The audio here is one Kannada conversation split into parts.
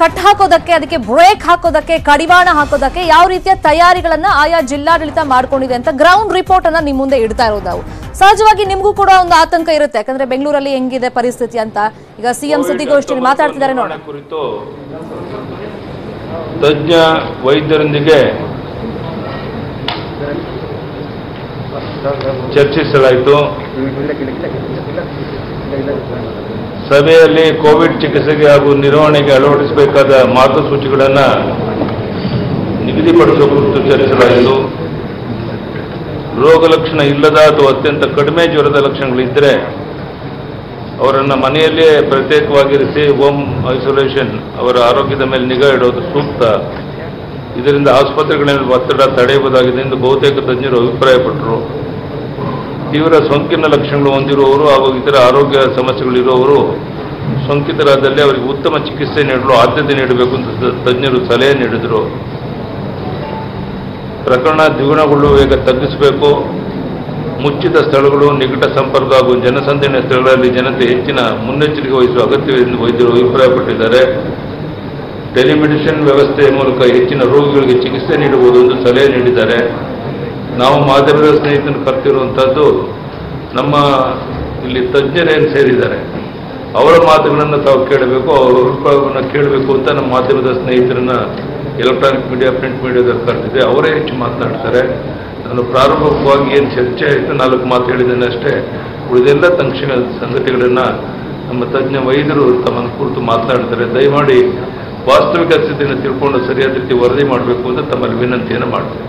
ಕಟ್ ಹಾಕೋದಕ್ಕೆ, ಅದಕ್ಕೆ ಬ್ರೇಕ್ ಹಾಕೋದಕ್ಕೆ, ಕಡಿವಾಣ ಹಾಕೋದಕ್ಕೆ ಯಾವ ರೀತಿಯ ತಯಾರಿಗಳನ್ನ ಆಯಾ ಜಿಲ್ಲಾಡಳಿತ ಮಾಡ್ಕೊಂಡಿದೆ ಅಂತ ಗ್ರೌಂಡ್ ರಿಪೋರ್ಟ್ ಅನ್ನ ನಿಮ್ ಮುಂದೆ ಇಡ್ತಾ ಇರೋದು ನಾವು. ಸಹಜವಾಗಿ ನಿಮಗೂ ಕೂಡ ಒಂದು ಆತಂಕ ಇರುತ್ತೆ, ಯಾಕಂದ್ರೆ ಬೆಂಗಳೂರಲ್ಲಿ ಹೆಂಗಿದೆ ಪರಿಸ್ಥಿತಿ ಅಂತ. ಈಗ ಸಿಎಂ ಸುದ್ದಿಗೋಷ್ಠಿಯಲ್ಲಿ ಮಾತಾಡ್ತಿದ್ದಾರೆ ನೋಡೋಣ. ಕುರಿತು ತಜ್ಞ ವೈದ್ಯರೊಂದಿಗೆ ಚರ್ಚಿಸಲಾಯಿತು. ಸಭೆಯಲ್ಲಿ ಕೋವಿಡ್ ಚಿಕಿತ್ಸೆಗೆ ಹಾಗೂ ನಿರ್ವಹಣೆಗೆ ಅಳವಡಿಸಬೇಕಾದ ಮಾರ್ಗಸೂಚಿಗಳನ್ನು ನಿಗದಿಪಡಿಸುವ ಕುರಿತು ಚರ್ಚಿಸಲಾಯಿತು. ರೋಗ ಲಕ್ಷಣ ಇಲ್ಲದ ಅಥವಾ ಅತ್ಯಂತ ಕಡಿಮೆ ಜ್ವರದ ಲಕ್ಷಣಗಳಿದ್ದರೆ ಅವರನ್ನು ಮನೆಯಲ್ಲೇ ಪ್ರತ್ಯೇಕವಾಗಿರಿಸಿ ಹೋಮ್ ಐಸೋಲೇಷನ್, ಅವರ ಆರೋಗ್ಯದ ಮೇಲೆ ನಿಗಾ ಇಡೋದು ಸೂಕ್ತ. ಇದರಿಂದ ಆಸ್ಪತ್ರೆಗಳಲ್ಲಿ ಒತ್ತಡ ತಡೆಯಬಹುದಾಗಿದೆ ಎಂದು ಬಹುತೇಕ ತಜ್ಞರು ಅಭಿಪ್ರಾಯಪಟ್ಟರು. ತೀವ್ರ ಸೋಂಕಿನ ಲಕ್ಷಣಗಳು ಹೊಂದಿರುವವರು ಹಾಗೂ ಇತರ ಆರೋಗ್ಯ ಸಮಸ್ಯೆಗಳಿರುವವರು ಸೋಂಕಿತರಾದಲ್ಲಿ ಅವರಿಗೆ ಉತ್ತಮ ಚಿಕಿತ್ಸೆ ನೀಡಲು ಆದ್ಯತೆ ನೀಡಬೇಕು ಎಂದು ತಜ್ಞರು ಸಲಹೆ ನೀಡಿದರು. ಪ್ರಕರಣ ದ್ವಿಗುಣಗೊಳ್ಳುವ ವೇಗ ತಗ್ಗಿಸಬೇಕು. ಮುಚ್ಚಿದ ಸ್ಥಳಗಳು, ನಿಕಟ ಸಂಪರ್ಕ ಹಾಗೂ ಜನಸಂದಣಿ ಸ್ಥಳಗಳಲ್ಲಿ ಜನತೆ ಹೆಚ್ಚಿನ ಮುನ್ನೆಚ್ಚರಿಕೆ ವಹಿಸುವ ಅಗತ್ಯವಿದೆ ಎಂದು ವೈದ್ಯರು ಅಭಿಪ್ರಾಯಪಟ್ಟಿದ್ದಾರೆ. ಟೆಲಿಮೆಡಿಸಿನ್ ವ್ಯವಸ್ಥೆಯ ಮೂಲಕ ಹೆಚ್ಚಿನ ರೋಗಿಗಳಿಗೆ ಚಿಕಿತ್ಸೆ ನೀಡಬಹುದು ಎಂದು ಸಲಹೆ ನೀಡಿದ್ದಾರೆ. ನಾವು ಮಾಧ್ಯಮದ ಸ್ನೇಹಿತರನ್ನು ಕರೆತಿರುವಂಥದ್ದು, ನಮ್ಮ ಇಲ್ಲಿ ತಜ್ಞರೇನು ಸೇರಿದ್ದಾರೆ ಅವರ ಮಾತುಗಳನ್ನು ತಾವು ಕೇಳಬೇಕು, ಅವರ ಅಭಿಪ್ರಾಯವನ್ನು ಕೇಳಬೇಕು ಅಂತ ನಮ್ಮ ಮಾಧ್ಯಮದ ಸ್ನೇಹಿತರನ್ನ ಎಲೆಕ್ಟ್ರಾನಿಕ್ ಮೀಡಿಯಾ, ಪ್ರಿಂಟ್ ಮೀಡಿಯಾದಲ್ಲಿ ಕರೆದಿದೆ. ಅವರೇ ಹೆಚ್ಚು ಮಾತನಾಡ್ತಾರೆ. ನಾನು ಪ್ರಾರಂಭಿಕವಾಗಿ ಏನು ಚರ್ಚೆ ಆಯಿತು 4 ಮಾತು ಹೇಳಿದ್ದೇನೆ ಅಷ್ಟೇ. ಉಳಿದೆಲ್ಲ ಸಂಗತಿಗಳನ್ನು ನಮ್ಮ ತಜ್ಞ ವೈದ್ಯರು ತಮ್ಮನ್ನು ಕುರಿತು ಮಾತನಾಡ್ತಾರೆ. ದಯಮಾಡಿ ವಾಸ್ತವಿಕ ಸ್ಥಿತಿಯನ್ನು ತಿಳ್ಕೊಂಡು ಸರಿಯಾದ ರೀತಿ ವರದಿ ಮಾಡಬೇಕು ಅಂತ ತಮ್ಮಲ್ಲಿ ವಿನಂತಿಯನ್ನು ಮಾಡ್ತೇನೆ.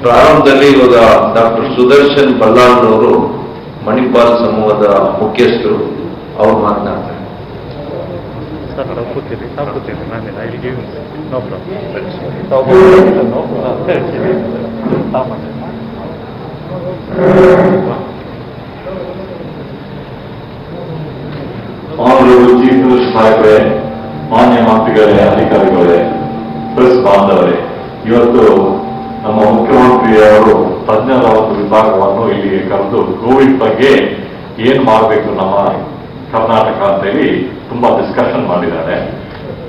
ಪ್ರಾರಂಭದಲ್ಲಿ ಇವಾಗ ಡಾಕ್ಟರ್ ಸುದರ್ಶನ್ ಬಲ್ಲಾಳರವರು ಮಣಿಪಾಲ್ ಸಮೂಹದ ಮುಖ್ಯಸ್ಥರು ಅವರು ಮಾತನಾಡ್ತಾರೆ. ಆನರಬಲ್ ಚೀಫ್ ಮಿನಿಸ್ಟರ್ ಸಾಹೇಬ್ರೆ, ಮಾನ್ಯ ಮಂತ್ರಿಗಳೇ, ಅಧಿಕಾರಿಗಳೇ, ಪ್ರೆಸ್ ಬಾಂಧವರೇ, ಇವತ್ತು ನಮ್ಮ ಮುಖ್ಯಮಂತ್ರಿಯವರು ತಜ್ಞರ ಒಂದು ವಿಭಾಗವನ್ನು ಇಲ್ಲಿಗೆ ಕರೆದು ಕೋವಿಡ್ ಬಗ್ಗೆ ಏನ್ ಮಾಡಬೇಕು ನಮ್ಮ ಕರ್ನಾಟಕ ಅಂತ ಹೇಳಿ ತುಂಬಾ ಡಿಸ್ಕಷನ್ ಮಾಡಿದ್ದಾರೆ.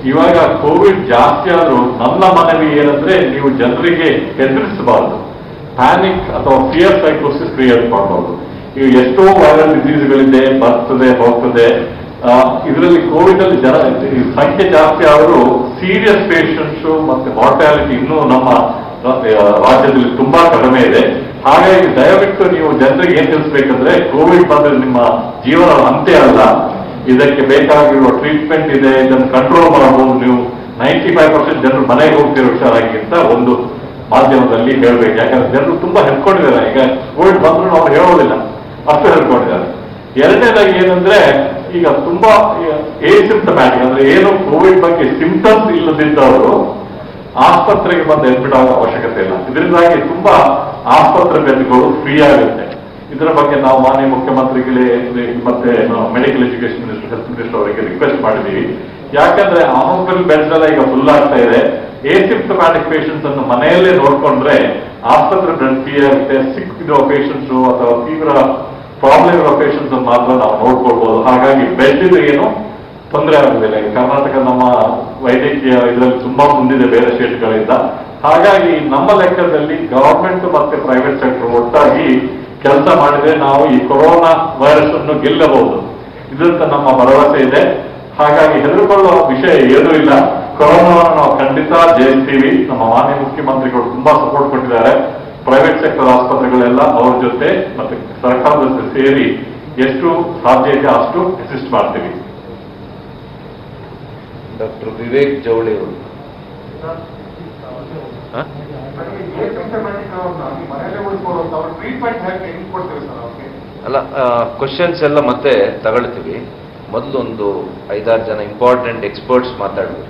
ಇವಾಗ ಕೋವಿಡ್ ಜಾಸ್ತಿ ಆದ್ರೂ ನನ್ನ ಮನವಿ ಏನಂದ್ರೆ, ನೀವು ಜನರಿಗೆ ಹೆದರಿಸಬಾರ್ದು, ಪ್ಯಾನಿಕ್ ಅಥವಾ ಫಿಯರ್ ಸೈಕೋಸಿಸ್ ಕ್ರಿಯೇಟ್ ಮಾಡಬಾರ್ದು. ಈಗ ಎಷ್ಟೋ ವೈರಲ್ ಡಿಸೀಸ್ಗಳಿದೆ, ಬರ್ತದೆ ಹೋಗ್ತದೆ. ಇದರಲ್ಲಿ ಕೋವಿಡ್ ಅಲ್ಲಿ ಸಂಖ್ಯೆ ಜಾಸ್ತಿ ಆದರೂ ಸೀರಿಯಸ್ ಪೇಷಂಟ್ಸ್ ಮತ್ತೆ ಮಾರ್ಟಾಲಿಟಿ ಇನ್ನೂ ನಮ್ಮ ರಾಜ್ಯದಲ್ಲಿ ತುಂಬಾ ಕಡಿಮೆ ಇದೆ. ಹಾಗಾಗಿ ದಯವಿಟ್ಟು ನೀವು ಜನರಿಗೆ ಏನ್ ತಿಳಿಸ್ಬೇಕಂದ್ರೆ, ಕೋವಿಡ್ ಬಂದ್ರೆ ನಿಮ್ಮ ಜೀವನ ಅಂತ್ಯ ಅಲ್ಲ, ಇದಕ್ಕೆ ಬೇಕಾಗಿರುವ ಟ್ರೀಟ್ಮೆಂಟ್ ಇದೆ, ಇದನ್ನು ಕಂಟ್ರೋಲ್ ಮಾಡಬಹುದು. ನೀವು 95% ಜನರು ಮನೆಗೆ ಹೋಗ್ತಿರೋ ಹುಷಾರಾಗಿ ಅಂತ ಒಂದು ಮಾಧ್ಯಮದಲ್ಲಿ ಹೇಳ್ಬೇಕು. ಯಾಕಂದ್ರೆ ಜನರು ತುಂಬಾ ಹೆದ್ಕೊಂಡಿದ್ದಾರೆ. ಈಗ ಕೋವಿಡ್ ಬಂದ್ರು ಅವ್ರು ಹೇಳೋದಿಲ್ಲ, ಅಷ್ಟು ಹೆದ್ಕೊಂಡಿದ್ದಾರೆ. ಎರಡನೇದಾಗಿ ಏನಂದ್ರೆ, ಈಗ ತುಂಬಾ ಏಸಿಂಪ್ಟಮ್ಯಾಟಿಕ್ ಅಂದ್ರೆ ಏನು ಕೋವಿಡ್ ಬಗ್ಗೆ ಸಿಂಪ್ಟಮ್ಸ್ ಇಲ್ಲದಿದ್ದವರು ಆಸ್ಪತ್ರೆಗೆ ಬಂದು ಅಡ್ಮಿಟ್ ಆಗೋ ಅವಶ್ಯಕತೆ ಇಲ್ಲ. ಇದರಿಂದಾಗಿ ತುಂಬಾ ಆಸ್ಪತ್ರೆ ಬೆಡ್ಗಳು ಫ್ರೀ ಆಗುತ್ತೆ. ಇದರ ಬಗ್ಗೆ ನಾವು ಮಾನ್ಯ ಮುಖ್ಯಮಂತ್ರಿಗಳೇ ಮತ್ತೆ medical education minister, health minister ಅವರಿಗೆ ರಿಕ್ವೆಸ್ಟ್ ಮಾಡಿದ್ದೀವಿ. ಯಾಕಂದ್ರೆ ಹಾಸ್ಪಿಟಲ್ ಬೆಡ್ಸ್ ಎಲ್ಲ ಈಗ ಫುಲ್ ಆಗ್ತಾ ಇದೆ. ಏಸಿಂಪ್ಟಮ್ಯಾಟಿಕ್ ಪೇಷಂಟ್ಸ್ ಅನ್ನು ಮನೆಯಲ್ಲೇ ನೋಡ್ಕೊಂಡ್ರೆ ಆಸ್ಪತ್ರೆ ಬೆಡ್ ಫ್ರೀ ಆಗುತ್ತೆ. ಸಿಕ್ ಇರೋ ಪೇಷಂಟ್ಸ್ ಅಥವಾ ತೀವ್ರ ಪ್ರಾಬ್ಲಮ್ ಇರೋ ಪೇಷಂಟ್ಸ್ ಮಾತ್ರ ನಾವು ನೋಡ್ಕೊಳ್ಬಹುದು. ಹಾಗಾಗಿ ಬೆಡ್ ಏನು ತೊಂದರೆ ಆಗುದಿಲ್ಲ. ಕರ್ನಾಟಕ ನಮ್ಮ ವೈದ್ಯಕೀಯ ಇದರಲ್ಲಿ ತುಂಬಾ ಮುಂದಿದೆ ಬೇರೆ ಸ್ಟೇಟ್ಗಳಿಂದ. ಹಾಗಾಗಿ ನಮ್ಮ ಲೆಕ್ಕದಲ್ಲಿ ಗವರ್ಮೆಂಟ್ ಮತ್ತೆ ಪ್ರೈವೇಟ್ ಸೆಕ್ಟರ್ ಒಟ್ಟಾಗಿ ಕೆಲಸ ಮಾಡಿದ್ರೆ ನಾವು ಈ ಕೊರೋನಾ ವೈರಸ್ ಅನ್ನು ಗೆಲ್ಲಬಹುದು. ಇದಂತ ನಮ್ಮ ಭರವಸೆ ಇದೆ. ಹಾಗಾಗಿ ಹೆದರಿಕೊಳ್ಳುವ ವಿಷಯ ಏನೂ ಇಲ್ಲ. ಕೊರೋನಾವನ್ನು ನಾವು ಖಂಡಿತ ಜಯಿಸ್ತೀವಿ. ನಮ್ಮ ಮಾನ್ಯ ಮುಖ್ಯಮಂತ್ರಿಗಳು ತುಂಬಾ ಸಪೋರ್ಟ್ ಕೊಟ್ಟಿದ್ದಾರೆ. ಪ್ರೈವೇಟ್ ಸೆಕ್ಟರ್ ಆಸ್ಪತ್ರೆಗಳೆಲ್ಲ ಅವ್ರ ಜೊತೆ ಮತ್ತೆ ಸರ್ಕಾರದ ಜೊತೆ ಸೇರಿ ಎಷ್ಟು ಸಾಧ್ಯ ಇದೆ ಅಷ್ಟು ಅಸಿಸ್ಟ್ ಮಾಡ್ತೀವಿ. ಡಾಕ್ಟರ್ ವಿವೇಕ್ ಜವಳಿ ಅವರು ಅಲ್ಲ, ಕ್ವಶನ್ಸ್ ಎಲ್ಲ ಮತ್ತೆ ತಗೊಳ್ತೀವಿ. ಮೊದಲು ಒಂದು 5-6 ಜನ ಇಂಪಾರ್ಟೆಂಟ್ ಎಕ್ಸ್ಪರ್ಟ್ಸ್ ಮಾತಾಡ್ಬೇಕು.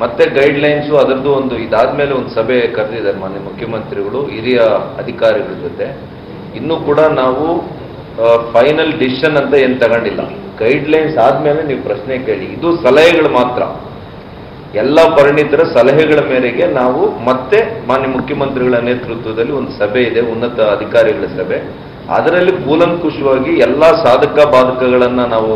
ಮತ್ತೆ ಗೈಡ್ಲೈನ್ಸು ಅದರದ್ದು ಒಂದು ಇದಾದ್ಮೇಲೆ ಒಂದು ಸಭೆ ಕರೆದಿದ್ದಾರೆ ಮಾನ್ಯ ಮುಖ್ಯಮಂತ್ರಿಗಳು ಹಿರಿಯ ಅಧಿಕಾರಿಗಳ ಜೊತೆ. ಇನ್ನೂ ಕೂಡ ನಾವು ಫೈನಲ್ ಡಿಸಿಷನ್ ಅಂತ ಏನು ತಗೊಂಡಿಲ್ಲ. ಗೈಡ್ಲೈನ್ಸ್ ಆದ್ಮೇಲೆ ನೀವು ಪ್ರಶ್ನೆ ಕೇಳಿ. ಇದು ಸಲಹೆಗಳು ಮಾತ್ರ. ಎಲ್ಲ ಪರಿಣಿತರ ಸಲಹೆಗಳ ಮೇರೆಗೆ ನಾವು ಮತ್ತೆ ಮಾನ್ಯ ಮುಖ್ಯಮಂತ್ರಿಗಳ ನೇತೃತ್ವದಲ್ಲಿ ಒಂದು ಸಭೆ ಇದೆ, ಉನ್ನತ ಅಧಿಕಾರಿಗಳ ಸಭೆ. ಅದರಲ್ಲಿ ಕೂಲಂಕುಷವಾಗಿ ಎಲ್ಲ ಸಾಧಕ ಬಾಧಕಗಳನ್ನ ನಾವು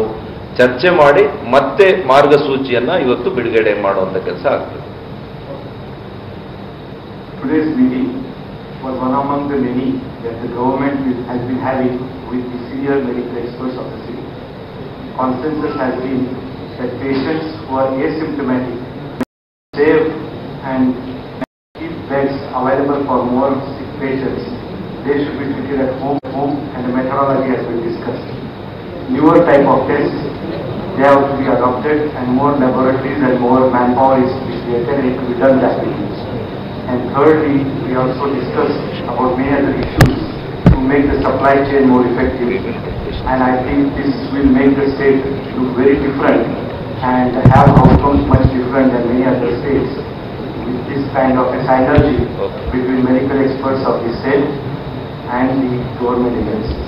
ಚರ್ಚೆ ಮಾಡಿ ಮತ್ತೆ ಮಾರ್ಗಸೂಚಿಯನ್ನ ಇವತ್ತು ಬಿಡುಗಡೆ ಮಾಡುವಂತ ಕೆಲಸ ಆಗ್ತದೆ. Today's meeting was one among the many that the government has been having with the senior medical experts of the city. Consensus has been that patients who are asymptomatic save and keep beds available for more sick patients. They should be treated at home, and the methodology has been discussed. Newer type of tests, they have to be adopted, and more laboratories and more manpower is created and it will be done rapidly. And thirdly, we also discussed about many other issues to make the supply chain more effective. And I think this will make the state look very different and have outcomes much different than many other states with this kind of a synergy between medical experts of the state and the government agencies.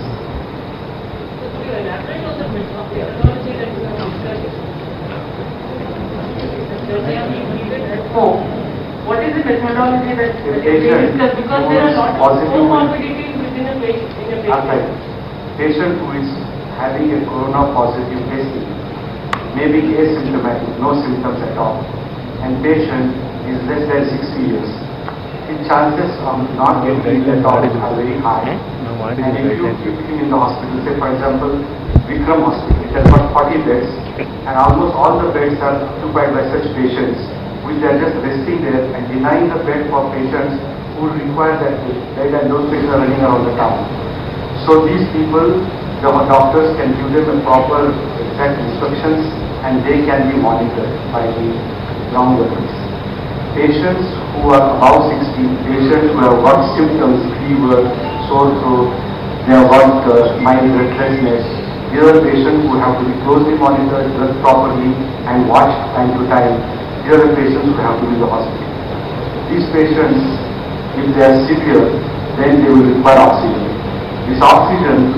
What is the methodology that they discuss? Because there are lots of comorbidities within a patient. Patient who is having a corona positive testing may be asymptomatic, no symptoms at all, and patient is less than 60 years. The chances of not getting it at all are very high. And if you keep him in the hospital, say for example, Vikram Hospital, it has got 40 beds, and almost all the beds are occupied by such patients, which are just resting there and denying the bed for patients who require that bed, and those patients are running around the town. So these people, the doctors can give them a proper exact instructions and they can be monitored by the ground workers. Patients who are above 60, patients who have got symptoms, fever, sore throat, they have got mild restlessness, these are patients who have to be closely monitored, drugged properly and watched time to time. These are the patients who have to be in the hospital. These patients, if they are severe, then they will require oxygen. This oxygen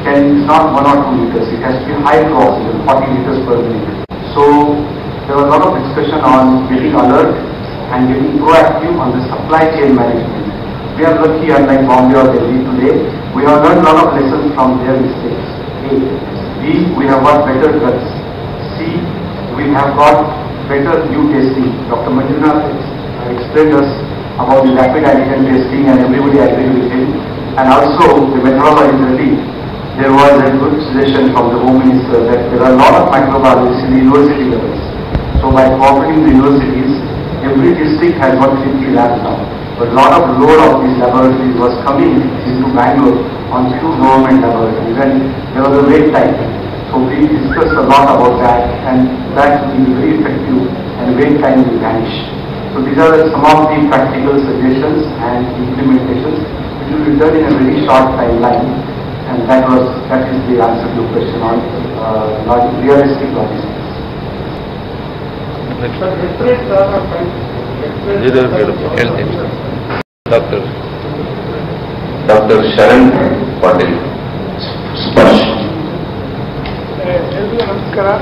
is not 1 or 2 liters, it has to be high flow oxygen, 40 liters per minute. So there was a lot of discussion on getting alert and getting proactive on the supply chain management. We are lucky, unlike Bombay or Delhi today, we have learned a lot of lessons from their mistakes. A. B. We have got better drugs. C. We have got better new testing. Dr. Manjunath explained us about the rapid antigen testing and everybody agreed with him. And also the methodology, there was a good suggestion from the Home Minister that there are a lot of microbiologists in the university levels. So by cooperating the universities, every district has got 50 labs now. But a lot of load of these laboratories was coming into Bangalore on few government laboratories, and there was a wait time. So we discussed a lot about that, and that will be very effective and wait time will vanish. So these are some of the practical suggestions and implementations which will be done in a very short timeline, and that is the answer to your question on realistic logistics. Dr. Sharan Patil, Sparsh. Namaskara.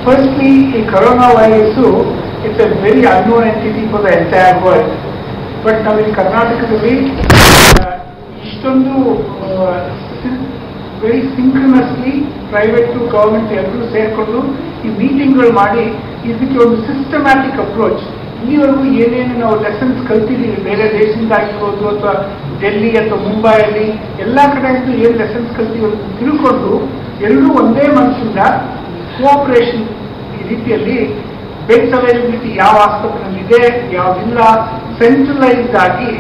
Firstly, the coronavirus, it's a very unknown entity for the entire world. But now in Karnataka, very synchronously, private to government, everything ಸೇರ್ಕೊಂಡು ಈ ಮೀಟಿಂಗ್ಗಳು ಮಾಡಿ ಇದಕ್ಕೆ ಒಂದು ಸಿಸ್ಟಮ್ಯಾಟಿಕ್ ಅಪ್ರೋಚ್. ಇಲ್ಲಿವರೆಗೂ ಏನೇನು ನಾವು ಲೆಸನ್ಸ್ ಕಲ್ತಿದ್ದೀವಿ ಬೇರೆ ದೇಶದಿಂದ ಆಗಿರ್ಬೋದು ಅಥವಾ ಡೆಲ್ಲಿ ಅಥವಾ ಮುಂಬೈಯಲ್ಲಿ ಎಲ್ಲ ಕಡೆಯಿಂದ ಏನು ಲೆಸನ್ಸ್ ಕಲ್ತೀವಿ ತಿಳ್ಕೊಂಡು ಎಲ್ಲರೂ ಒಂದೇ ಮನಸ್ಸಿಂದ ಕೋಆಪರೇಷನ್ ಈ ರೀತಿಯಲ್ಲಿ ಬೆಡ್ಸ್ ಅವೈಲಬಿಲಿಟಿ ಯಾವ ಆಸ್ಪತ್ರೆಯಲ್ಲಿ ಇದೆ ಯಾವುದಿಲ್ಲ ಸೆಂಟ್ರಲೈಸ್ಡ್ ಆಗಿ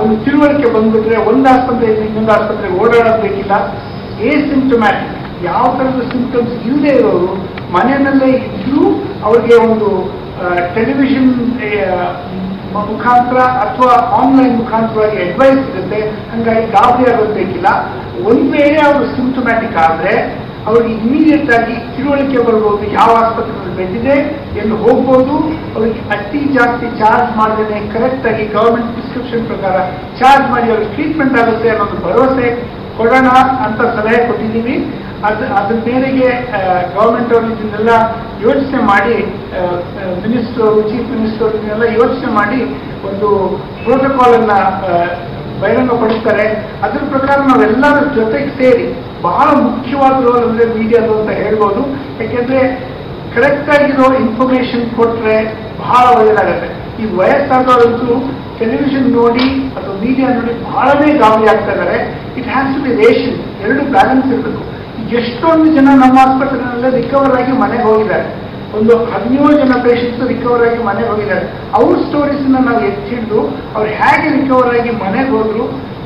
ಒಂದು ತಿಳುವಳಿಕೆ ಬಂದ್ಬಿಟ್ರೆ ಒಂದು ಆಸ್ಪತ್ರೆಯಿಂದ ಇನ್ನೊಂದು ಆಸ್ಪತ್ರೆಗೆ ಓಡಾಡೋದು ಬೇಕಿಲ್ಲ. ಏಸಿಂಪ್ಟಮ್ಯಾಟಿಕ್ ಯಾವ ಥರದ ಸಿಂಪ್ಟಮ್ಸ್ ಇಲ್ಲದೆ ಇರೋರು ಮನೆಯಲ್ಲೇ ಇದ್ರೂ ಅವ್ರಿಗೆ ಒಂದು ಟೆಲಿವಿಷನ್ ಮುಖಾಂತರ ಅಥವಾ ಆನ್ಲೈನ್ ಮುಖಾಂತರವಾಗಿ ಅಡ್ವೈಸ್ ಸಿಗುತ್ತೆ. ಹಾಗಾಗಿ ಗಾಬರಿ ಆಗೋದು ಬೇಕಿಲ್ಲ. ಒಂದು ವೇಳೆ ಅವರು ಸಿಂಪ್ಟಮ್ಯಾಟಿಕ್ ಆದರೆ ಅವ್ರಿಗೆ ಇಮಿಡಿಯೇಟ್ ಆಗಿ ತಿಳುವಳಿಕೆ ಬರ್ಬೋದು ಯಾವ ಆಸ್ಪತ್ರೆಯಲ್ಲಿ ಬೆಡ್ ಇದೆ ಎಂದು ಹೋಗ್ಬೋದು. ಅವ್ರಿಗೆ ಅತಿ ಜಾಸ್ತಿ ಚಾರ್ಜ್ ಮಾಡದೇ ಕರೆಕ್ಟ್ ಆಗಿ ಗವರ್ಮೆಂಟ್ ಪ್ರಿಸ್ಕ್ರಿಪ್ಷನ್ ಪ್ರಕಾರ ಚಾರ್ಜ್ ಮಾಡಿ ಅವ್ರಿಗೆ ಟ್ರೀಟ್ಮೆಂಟ್ ಆಗುತ್ತೆ ಅನ್ನೋದು ಭರವಸೆ ಕೊಡೋಣ ಅಂತ ಸಲಹೆ ಕೊಟ್ಟಿದ್ದೀವಿ. ಅದ್ರ ಮೇರೆಗೆ ಗವರ್ಮೆಂಟ್ ಅವರು ಇದನ್ನೆಲ್ಲ ಯೋಚನೆ ಮಾಡಿ ಮಿನಿಸ್ಟರ್ ಚೀಫ್ ಮಿನಿಸ್ಟರ್ ಇದನ್ನೆಲ್ಲ ಯೋಚನೆ ಮಾಡಿ ಒಂದು ಪ್ರೋಟೋಕಾಲ್ ಅನ್ನ ಬಹಿರಂಗಪಡಿಸ್ತಾರೆ. ಅದ್ರ ಪ್ರಕಾರ ನಾವೆಲ್ಲರ ಜೊತೆಗೆ ಸೇರಿ ಬಹಳ ಮುಖ್ಯವಾದ ರೋಲ್ ಅಂದ್ರೆ ಮೀಡಿಯಾದು ಅಂತ ಹೇಳ್ಬೋದು. ಯಾಕೆಂದ್ರೆ ಕರೆಕ್ಟ್ ಆಗಿರೋ ಇನ್ಫಾರ್ಮೇಶನ್ ಕೊಟ್ರೆ ಬಹಳ ಒಳ್ಳೆಯದಾಗತ್ತೆ. ಈ ವಯಸ್ಸಾದವರಂತೂ ಟೆಲಿವಿಷನ್ ನೋಡಿ ಅಥವಾ ಮೀಡಿಯಾ ನೋಡಿ ಬಹಳನೇ ಗಾಬರಿ ಆಗ್ತಾ ಇದ್ದಾರೆ. It has to be ration, ಎರಡು ಬ್ಯಾಲೆನ್ಸ್ ಇರಬೇಕು. ಎಷ್ಟೊಂದು ಜನ ನಮ್ಮ ಆಸ್ಪತ್ರೆಯಲ್ಲೇ ರಿಕವರ್ ಆಗಿ ಮನೆಗೆ ಹೋಗಿದ್ದಾರೆ. ಒಂದು 17 ಜನ ಪೇಷಂಟ್ಸ್ ರಿಕವರ್ ಆಗಿ ಮನೆಗೆ ಹೋಗಿದ್ದಾರೆ. ಅವ್ರ ಸ್ಟೋರೀಸ್ನ ನಾವು ಎತ್ತಿಡಿದು ಅವ್ರು ಹೇಗೆ ರಿಕವರ್ ಆಗಿ ಮನೆಗೆ ಹೋದ್ರು,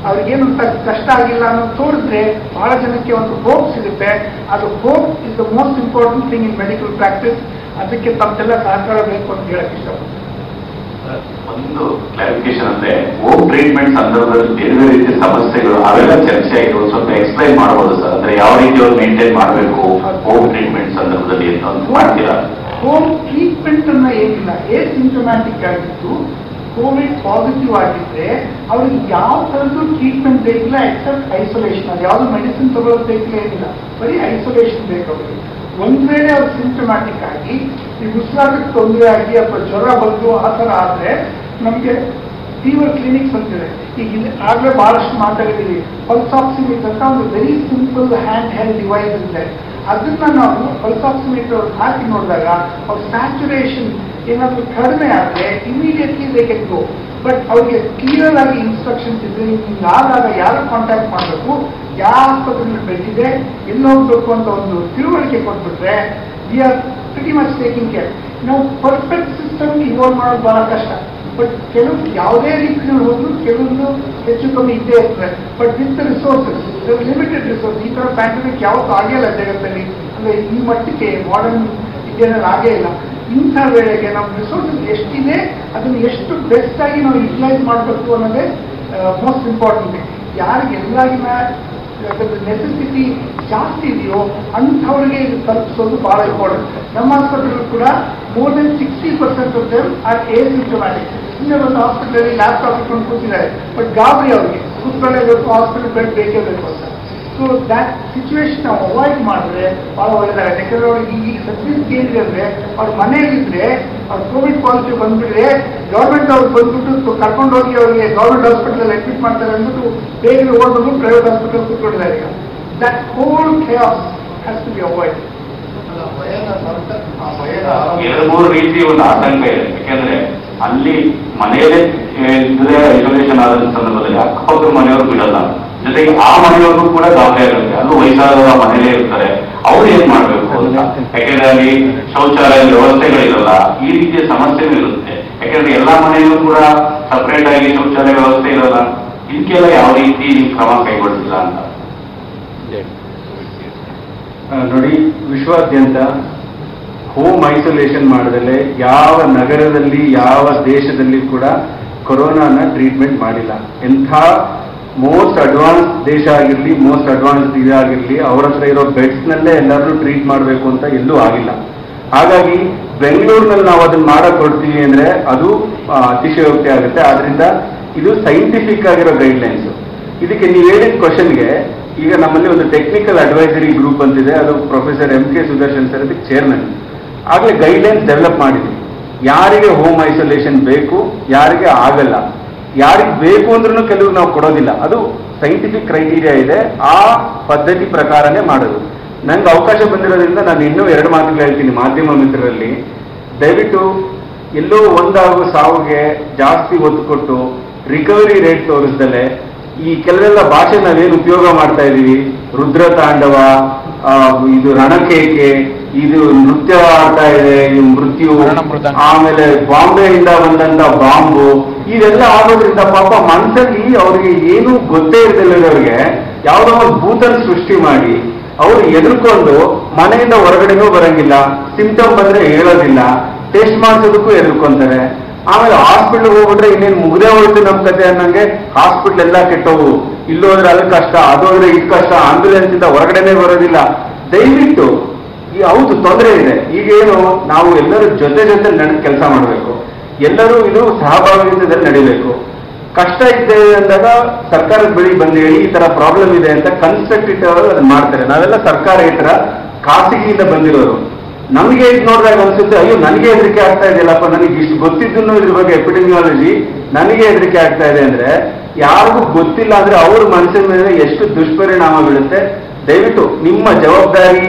ಅವ್ರಿಗೇನು ಕಷ್ಟ ಆಗಿಲ್ಲ ಅನ್ನೋದು ತೋರಿದ್ರೆ ಬಹಳ ಜನಕ್ಕೆ ಒಂದು ಹೋಪ್ ಸಿಗುತ್ತೆ. ಅದು hope is the most important thing in medical practice. ಅದಕ್ಕೆ ತಮ್ಮೆಲ್ಲ ಸಹಕಾರ ಬೇಕು ಅಂತ ಹೇಳಕ್ ಇಷ್ಟಪಡ್ತೀನಿ. ಒಂದು ಕ್ಲಾರಿಫಿಕೇಶನ್ ಅಂದ್ರೆ ಹೋಮ್ ಟ್ರೀಟ್ಮೆಂಟ್ ಸಂದರ್ಭದಲ್ಲಿ ಬೇರೆ ಬೇರೆ ರೀತಿಯ ಸಮಸ್ಯೆಗಳು ಅವೆಲ್ಲ ಚರ್ಚೆ ಆಗಿರೋದು ಸ್ವಲ್ಪ ಎಕ್ಸ್ಪ್ಲೈನ್ ಮಾಡಬಹುದು ಸರ್? ಅಂದ್ರೆ ಯಾವ ರೀತಿ ಅವ್ರು ಮೇಂಟೈನ್ ಮಾಡಬೇಕು ಹೋಮ್ ಟ್ರೀಟ್ಮೆಂಟ್ ಸಂದರ್ಭದಲ್ಲಿ ಅಂತ ಮಾಡ್ತೀರಾ? ಹೋಮ್ ಟ್ರೀಟ್ಮೆಂಟ್ ಅನ್ನ ಏನಿಲ್ಲ, ಸಿಂಪ್ಟಮ್ಯಾಟಿಕ್ ಆಗಿದ್ದು ಕೋವಿಡ್ ಪಾಸಿಟಿವ್ ಆಗಿದ್ರೆ ಅವ್ರಿಗೆ ಯಾವ ತರದ್ದು ಟ್ರೀಟ್ಮೆಂಟ್ ಬೇಕಿಲ್ಲ ಎಕ್ಸೆಪ್ಟ್ ಐಸೋಲೇಷನ್. ಅದು ಯಾವ್ದು ಮೆಡಿಸಿನ್ ತಗೊಳ್ಳೋದು ಬೇಕಿಲ್ಲ, ಏನಿಲ್ಲ, ಬರೀ ಐಸೋಲೇಷನ್ ಬೇಕು ಅವ್ರಿಗೆ. ಒಂದ್ ವೇಳೆ ಅವ್ರು ಸಿಂಪ್ಟಮ್ಯಾಟಿಕ್ ಆಗಿ ಈ ಉಸಿರಾಟಕ್ಕೆ ತೊಂದರೆ ಆಗಿ ಅಥವಾ ಜ್ವರ ಬಂದು ಆ ಥರ ಆದ್ರೆ ನಮಗೆ ಫೀವರ್ ಕ್ಲಿನಿಕ್ಸ್ ಅಂತಿದೆ. ಈಗ ಆಗಲೇ ಬಹಳಷ್ಟು ಮಾತಾಡಿದ್ದೀವಿ. ಪಲ್ಸ್ ಆಕ್ಸಿಮೀಟರ್ ಅಂತ ಒಂದು very simple hand held device ಇದೆ. ಅದನ್ನ ನಾವು ಪಲ್ಸ್ ಆಕ್ಸಿಮೀಟರ್ ಹಾಕಿ ನೋಡಿದಾಗ ಅವ್ರ ಸ್ಯಾಚುರೇಷನ್ ಏನಾದರೂ ಕಡಿಮೆ ಆದರೆ immediately they can go. But ಅವ್ರಿಗೆ ಕ್ಲಿಯರ್ ಆಗಿ ಇನ್ಸ್ಟ್ರಕ್ಷನ್ಸ್ ಇದೆ. ಹಿಂಗಾದಾಗ ಯಾರು ಕಾಂಟ್ಯಾಕ್ಟ್ ಮಾಡಬೇಕು, ಯಾವ ಆಸ್ಪತ್ರೆಯಲ್ಲಿ ಬೆಡ್ ಇದೆ, ಎಲ್ಲಿ ಹೋಗ್ಬೇಕು ಅಂತ ಒಂದು ತಿಳುವಳಿಕೆ ಕೊಟ್ಬಿಟ್ರೆ we are pretty much taking care. ನಾವು ಪರ್ಫೆಕ್ಟ್ ಸಿಸ್ಟಮ್ ಇನ್ವಾಲ್ವ್ ಮಾಡೋದು ಬಹಳ ಕಷ್ಟ. ಬಟ್ ಕೆಲವು ಯಾವುದೇ ರೀತಿಯಲ್ಲಿ ಹೋದ್ರು ಕೆಲವೊಂದು ಹೆಚ್ಚು ಕಮ್ಮಿ ಇದ್ದೇ ಇರ್ತದೆ. But with resources, limited resource. ಈ ಥರ ಪ್ಯಾಂಡಮಿಕ್ ಯಾವತ್ತೂ ಆಗೇ ಇಲ್ಲ ಜಗತ್ತಲ್ಲಿ, ಅಂದರೆ ಈ ಮಟ್ಟಕ್ಕೆ ಮಾಡರ್ನ್ ಇಂಡಿಯಾನಲ್ಲಿ ಆಗೇ ಇಲ್ಲ. ಇಂಥ ವೇಳೆಗೆ ನಮ್ಮ ರಿಸೋರ್ಸಸ್ ಎಷ್ಟಿದೆ ಅದನ್ನು ಎಷ್ಟು ಬೆಸ್ಟ್ ಆಗಿ ನಾವು ಯುಟಿಲೈಸ್ ಮಾಡಬೇಕು ಅನ್ನೋದೇ ಮೋಸ್ಟ್ ಇಂಪಾರ್ಟೆಂಟ್. ಯಾರಿಗೆಲ್ಲಾಗಿನ ನೆಸೆಸಿಟಿ ಜಾಸ್ತಿ ಇದೆಯೋ ಅಂಥವ್ರಿಗೆ ಇದು ತಲುಪಿಸೋದು ಬಹಳ ಇಂಪಾರ್ಟೆಂಟ್. ನಮ್ಮ ಆಸ್ಪತ್ರೆಗಳು ಕೂಡ more than 60% of them are asymptomatic. ಇನ್ನೇ ಒಂದು ಹಾಸ್ಪಿಟಲಲ್ಲಿ ಲ್ಯಾಪ್ಟಾಪ್ ಇಟ್ಕೊಂಡು ಕೂತಿದ್ದಾರೆ, ಬಟ್ ಗಾಬರಿ ಅವ್ರಿಗೆ ಕೂತ್ಕೊಳ್ಳೇಬೇಕು, ಹಾಸ್ಪಿಟಲ್ ಬೆಡ್ ಬೇಕೇ ಬೇಕು ಅಂತ. ಸೊ ದ್ಯಾಟ್ ಸಿಚುವೇಶನ್ ನಾವು ಅವಾಯ್ಡ್ ಮಾಡಿದ್ರೆ ಭಾಳ ಒಳ್ಳೆಯದಾಗುತ್ತೆ. ಯಾಕಂದ್ರೆ ಅವ್ರಿಗೆ ಈಗ ಸದ್ಯಕ್ಕೆ ಏನಿದೆ ಅಂದರೆ ಅವ್ರ ಮನೆಯಲ್ಲಿದ್ದರೆ ಅವ್ರು ಕೋವಿಡ್ ಪಾಸಿಟಿವ್ ಬಂದ್ಬಿಟ್ರೆ ಗೌರ್ಮೆಂಟ್ ಅವ್ರು ಬಂದ್ಬಿಟ್ಟು ಕರ್ಕೊಂಡೋಗಿ ಅವರಿಗೆ ಗೌರ್ಮೆಂಟ್ ಹಾಸ್ಪಿಟಲ್ ಅಡ್ಮಿಟ್ ಮಾಡ್ತಾರೆ ಅಂದ್ಬಿಟ್ಟು ಬೇಗ ಓಡ್ಬೋದು ಪ್ರೈವೇಟ್ ಹಾಸ್ಪಿಟಲ್ ಕೂತ್ಕೊಂಡಿದ್ದಾರೆ. ಈಗ that whole chaos has to be avoided. 2-3 ರೀತಿ ಒಂದು ಆತಂಕ ಇದೆ. ಯಾಕೆಂದ್ರೆ ಅಲ್ಲಿ ಮನೆಯಲ್ಲೇ ಇದ್ರೆ ಐಸೋಲೇಷನ್ ಆದ ಸಂದರ್ಭದಲ್ಲಿ ಅಕ್ಕಪಕ್ಕದ ಮನೆಯವರು ಬಿಡಲ್ಲ, ಜೊತೆಗೆ ಆ ಮನೆಯವರು ಕೂಡ ಗಾಬರಿ ಆಗುತ್ತೆ. ಅದು ವಯಸ್ಸಾದವರ ಮನೆಯಲ್ಲೇ ಇರ್ತಾರೆ, ಅವ್ರು ಏನ್ ಮಾಡ್ಬೇಕು ಅಂತ. ಯಾಕೆಂದ್ರೆ ಅಲ್ಲಿ ಶೌಚಾಲಯ ವ್ಯವಸ್ಥೆಗಳಿರಲ್ಲ, ಈ ರೀತಿಯ ಸಮಸ್ಯೆನೂ ಇರುತ್ತೆ. ಯಾಕೆಂದ್ರೆ ಎಲ್ಲಾ ಮನೆಯಲ್ಲೂ ಕೂಡ ಸಪರೇಟ್ ಆಗಿ ಶೌಚಾಲಯ ವ್ಯವಸ್ಥೆ ಇರಲ್ಲ. ಇದಕ್ಕೆಲ್ಲ ಯಾವ ರೀತಿ ಕ್ರಮ ಕೈಗೊಳ್ಳಿಲ್ಲ ಅಂತ ನೋಡಿ. ವಿಶ್ವಾದ್ಯಂತ ಹೋಮ್ ಐಸೋಲೇಷನ್ ಮಾಡದಲ್ಲೇ ಯಾವ ನಗರದಲ್ಲಿ ಯಾವ ದೇಶದಲ್ಲಿ ಕೂಡ ಕೊರೋನಾನ ಟ್ರೀಟ್ಮೆಂಟ್ ಮಾಡಿಲ್ಲ. ಎಂಥ ಮೋಸ್ಟ್ ಅಡ್ವಾನ್ಸ್ ದೇಶ ಆಗಿರಲಿ, ಮೋಸ್ಟ್ ಅಡ್ವಾನ್ಸ್ ಇದಾಗಿರಲಿ, ಅವ್ರ ಹತ್ರ ಇರೋ ಬೆಡ್ಸ್ನಲ್ಲೇ ಎಲ್ಲರೂ ಟ್ರೀಟ್ ಮಾಡಬೇಕು ಅಂತ ಎಲ್ಲೂ ಆಗಿಲ್ಲ. ಹಾಗಾಗಿ ಬೆಂಗಳೂರಿನಲ್ಲಿ ನಾವು ಅದನ್ನ ಮಾಡಕ್ ಹೊರಡ್ತೀವಿ ಅಂದ್ರೆ ಅದು ಅತಿಶಯೋಕ್ತಿ ಆಗುತ್ತೆ. ಆದ್ರಿಂದ ಇದು ಸೈಂಟಿಫಿಕ್ ಆಗಿರೋ ಗೈಡ್ಲೈನ್ಸ್. ಇದಕ್ಕೆ ನೀವು ಹೇಳಿದ ಕ್ವಶನ್ಗೆ ಈಗ ನಮ್ಮಲ್ಲಿ ಒಂದು ಟೆಕ್ನಿಕಲ್ ಅಡ್ವೈಸರಿ ಗ್ರೂಪ್ ಅಂತಿದೆ. ಅದು ಪ್ರೊಫೆಸರ್ MK ಸುದರ್ಶನ್ ಸರ್ ಅದಕ್ಕೆ ಚೇರ್ಮನ್. ಆಗಲೇ ಗೈಡ್ಲೈನ್ಸ್ ಡೆವಲಪ್ ಮಾಡಿದ್ವಿ. ಯಾರಿಗೆ ಹೋಮ್ ಐಸೋಲೇಷನ್ ಬೇಕು, ಯಾರಿಗೆ ಆಗಲ್ಲ. ಯಾರಿಗೆ ಬೇಕು ಅಂದ್ರೂ ಕೆಲವು ನಾವು ಕೊಡೋದಿಲ್ಲ. ಅದು ಸೈಂಟಿಫಿಕ್ ಕ್ರೈಟೀರಿಯಾ ಇದೆ, ಆ ಪದ್ಧತಿ ಪ್ರಕಾರನೇ ಮಾಡೋದು. ನಂಗೆ ಅವಕಾಶ ಬಂದಿರೋದ್ರಿಂದ ನಾನು ಇನ್ನೂ 2 ಮಾತುಗಳು ಹೇಳ್ತೀನಿ ಮಾಧ್ಯಮ ಮಿತ್ರರಲ್ಲಿ. ದಯವಿಟ್ಟು ಎಲ್ಲೋ ಒಂದಾಗುವ ಸಾವಿಗೆ ಜಾಸ್ತಿ ಒತ್ತು ಕೊಟ್ಟು ರಿಕವರಿ ರೇಟ್ ತೋರಿಸ್ದಲೆ ಈ ಕೆಲವೆಲ್ಲ ಭಾಷೆ ನಾವೇನು ಉಪಯೋಗ ಮಾಡ್ತಾ ಇದ್ದೀವಿ, ರುದ್ರ ತಾಂಡವ, ಇದು ರಣಕೇಕೆ, ಇದು ನೃತ್ಯ ಆಡ್ತಾ ಇದೆ, ಮೃತ್ಯು, ಆಮೇಲೆ ಬಾಂಬೆಯಿಂದ ಬಂದಂತ ಬಾಂಬು, ಇದೆಲ್ಲ ಆಗೋದ್ರಿಂದ ಪಾಪ ಮನಸ್ಸಲ್ಲಿ ಅವ್ರಿಗೆ ಏನು ಗೊತ್ತೇ ಇರ್ದಿಲ್ಲದವ್ರಿಗೆ ಯಾವುದೋ ಒಂದು ಭೂತನ ಸೃಷ್ಟಿ ಮಾಡಿ ಅವ್ರು ಎದುರ್ಕೊಂಡು ಮನೆಯಿಂದ ಹೊರಗಡೆನೂ ಬರಂಗಿಲ್ಲ, ಸಿಂಪ್ಟಮ್ ಬಂದ್ರೆ ಹೇಳೋದಿಲ್ಲ, ಟೆಸ್ಟ್ ಮಾಡಿಸೋದಕ್ಕೂ ಎದುರ್ಕೊಂತಾರೆ. ಆಮೇಲೆ ಹಾಸ್ಪಿಟ್ಲ್ ಹೋಗ್ಬಿಟ್ರೆ ಇನ್ನೇನು ಮುಗ್ದೇ ಹೋಯ್ತು ನಮ್ ಕತೆ ಅನ್ನಂಗೆ ಹಾಸ್ಪಿಟ್ಲ್ ಎಲ್ಲ ಕೆಟ್ಟವು, ಇಲ್ಲೋದ್ರೆ ಅಲ್ಲಿ ಕಷ್ಟ, ಅದೋದ್ರೆ ಇದು ಕಷ್ಟ, ಆಂಬ್ಯುಲೆನ್ಸ್ ಇಂದ ಹೊರಗಡೆನೆ ಬರೋದಿಲ್ಲ. ದಯವಿಟ್ಟು ಹೌದು ತೊಂದರೆ ಇದೆ. ಈಗೇನು ನಾವು ಎಲ್ಲರೂ ಜೊತೆ ಕೆಲಸ ಮಾಡಬೇಕು, ಎಲ್ಲರೂ ಇದು ಸಹಭಾಗಿತ್ವದಲ್ಲಿ ನಡಿಬೇಕು. ಕಷ್ಟ ಇದೆ ಅಂದಾಗ ಸರ್ಕಾರದ ಬಳಿ ಬಂದು ಹೇಳಿ ಈ ತರ ಪ್ರಾಬ್ಲಮ್ ಇದೆ ಅಂತ ಕನ್ಸ್ಟ್ರಕ್ಟಿವ್ ಅದನ್ನ ಮಾಡ್ತಾರೆ. ನಾವೆಲ್ಲ ಸರ್ಕಾರೇತರ ಖಾಸಗಿಯಿಂದ ಬಂದಿರೋರು. ನಮಗೆ ಇದು ನೋಡಿದಾಗ ಅನ್ಸುತ್ತೆ, ಅಯ್ಯೋ ನನಗೆ ಹೆದರಿಕೆ ಆಗ್ತಾ ಇದೆಯಲ್ಲಪ್ಪ, ನನಗೆ ಇಷ್ಟು ಗೊತ್ತಿದ್ದು ಇದ್ರ ಬಗ್ಗೆ ಎಪಿಡೆಮಿಯಾಲಜಿ ನನಗೆ ಹೆದರಿಕೆ ಆಗ್ತಾ ಇದೆ ಅಂದ್ರೆ, ಯಾರಿಗೂ ಗೊತ್ತಿಲ್ಲ ಅಂದ್ರೆ ಅವ್ರ ಮನಸ್ಸಿನ ಮೇಲೆ ಎಷ್ಟು ದುಷ್ಪರಿಣಾಮ ಬೀಳುತ್ತೆ. ದಯವಿಟ್ಟು ನಿಮ್ಮ ಜವಾಬ್ದಾರಿ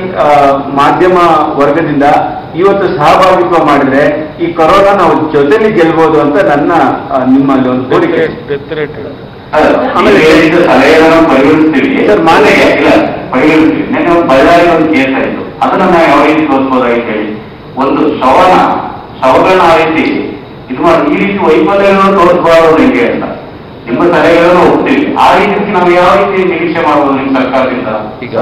ಮಾಧ್ಯಮ ವರ್ಗದಿಂದ ಇವತ್ತು ಸಹಭಾಗಿತ್ವ ಮಾಡಿದ್ರೆ ಈ ಕೊರೋನಾ ನಾವು ಜೊತೆಲಿ ಗೆಲ್ಬಹುದು ಅಂತ ನನ್ನ ನಿಮ್ಮಲ್ಲಿ ಒಂದು ಕೋರಿಕೆ. ಆಮೇಲೆ ಸಲಹೆಗಳನ್ನು ಪರಿಗಣಿಸ್ತೀವಿ ಸರ್, ಪರಿಗಣಿಸ್ತೀವಿ. ನೆನ್ನೆ ಬಳ್ಳಾರಿ ಒಂದು ಕೇಸ್ ಆಯ್ತು, ಅದನ್ನ ನಾವು ಯಾವ ರೀತಿ ತೋರಿಸ್ಬೋದಾಗಿ ಹೇಳಿ. ಒಂದು ಶವಗಳನ್ನ ಆ ರೀತಿ ಇದು ಮಾಡಿ ಈ ರೀತಿ ವೈಫಲ್ಯಗಳನ್ನು ತೋರಿಸಬಾರದು ಹೆಂಗೆ ಅಂತ ನಿಮ್ಮ ಸಲಹೆಗಳನ್ನು ಹೋಗ್ತೀವಿ. ಆ ರೀತಿ ನಾವು ಯಾವ ರೀತಿ ನಿರೀಕ್ಷೆ ಮಾಡಬಹುದು ನಿಮ್ಮ ಸರ್ಕಾರದಿಂದ? ಈಗ